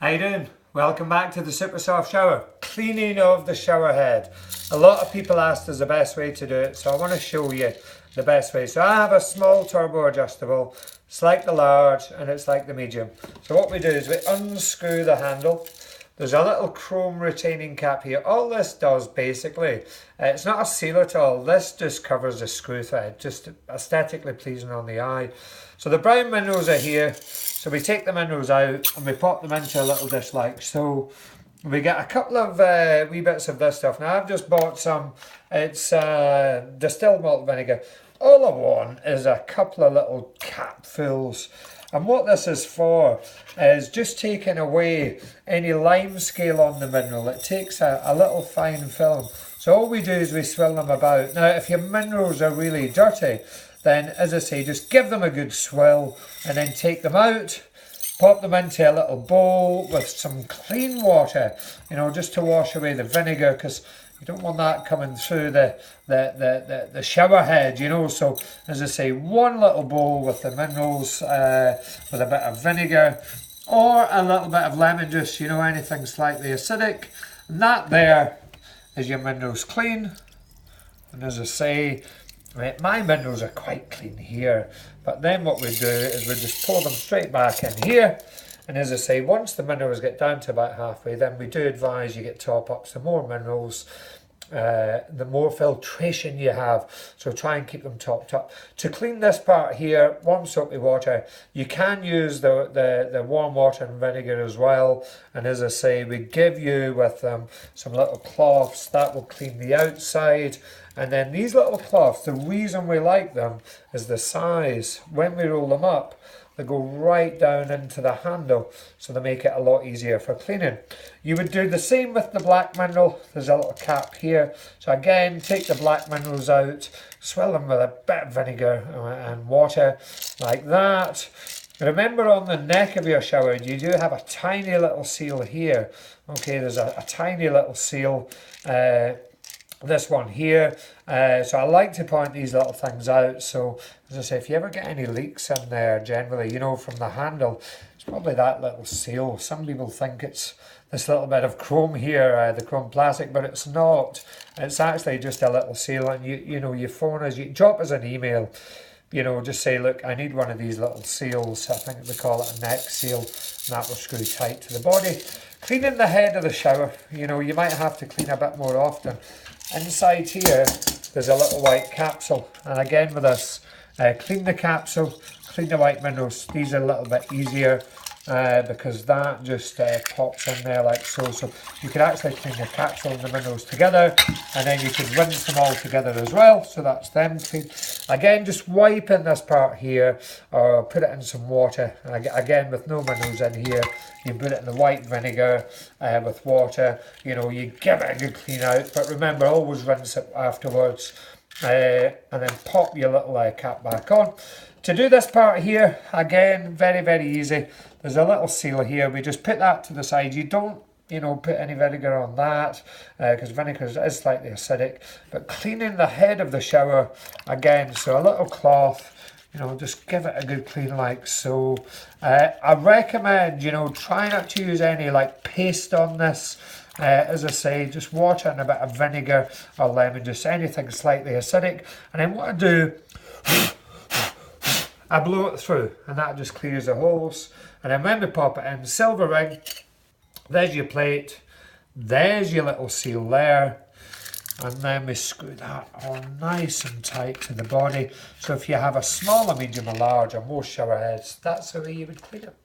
How you doing? Welcome back to the Super Soft Shower. Cleaning of the shower head. A lot of people asked us the best way to do it, so I want to show you the best way. So I have a small turbo adjustable. It's like the large and it's like the medium. So what we do is we unscrew the handle. There's a little chrome retaining cap here. All this does basically, it's not a seal at all. This just covers the screw thread, just aesthetically pleasing on the eye. So the brown minerals are here. So we take the minerals out and we pop them into a little dish like so. We get a couple of wee bits of this stuff. Now I've just bought some, it's distilled malt vinegar. All I want is a couple of little capfuls. And what this is for is just taking away any lime scale on the mineral. It takes a little fine film. So all we do is we swill them about. Now if your minerals are really dirty, then as I say, just give them a good swill and then take them out, pop them into a little bowl with some clean water, you know, just to wash away the vinegar, because you don't want that coming through the shower head, you know. So as I say, one little bowl with the minerals, with a bit of vinegar or a little bit of lemon juice, you know, anything slightly acidic. And that there is your minerals clean. And as I say, my minerals are quite clean here, but then what we do is we just pour them straight back in here. And as I say, once the minerals get down to about halfway, then we do advise you get top ups. The more minerals, the more filtration you have. So try and keep them topped up. To clean this part here, warm soapy water. You can use the warm water and vinegar as well. And as I say, we give you with them some little cloths that will clean the outside. And then these little cloths, the reason we like them is the size. When we roll them up, they go right down into the handle, so they make it a lot easier for cleaning. You would do the same with the black mineral. There's a little cap here. So again, take the black minerals out, swill them with a bit of vinegar and water, like that. Remember, on the neck of your shower, you do have a tiny little seal here. Okay, there's a tiny little seal. This one here, so I like to point these little things out. So as I say, if you ever get any leaks in there, generally, you know, from the handle, it's probably that little seal. Some people think it's this little bit of chrome here, the chrome plastic, but it's not. It's actually just a little seal. And you know, you phone us, you drop us an email, you know, just say, look, I need one of these little seals. I think they call it a neck seal, and that will screw tight to the body. Cleaning the head of the shower, you know, you might have to clean a bit more often. Inside here, there's a little white capsule, and again with this, clean the capsule, clean the white minerals. These are a little bit easier because that just pops in there like so. So you could actually clean the capsule and the minerals together, and then you could rinse them all together as well. So that's them clean. Again, just wipe in this part here, or put it in some water. And again, with no minerals in here, you put it in the white vinegar with water. You know, you give it a good clean out, but remember, always rinse it afterwards, and then pop your little cap back on. To do this part here, again, very, very easy. There's a little seal here. We just put that to the side. You don't, you know, put any vinegar on that because vinegar is slightly acidic. But cleaning the head of the shower, again, so a little cloth, you know, just give it a good clean like so. I recommend, you know, try not to use any like paste on this. As I say, just water and a bit of vinegar or lemon, just anything slightly acidic. And then what I do, I blow it through, and that just clears the holes. And then when we pop it in, silver ring, there's your plate, there's your little seal there. And then we screw that on nice and tight to the body. So if you have a small, a medium, a large, or most shower heads, that's the way you would clean it.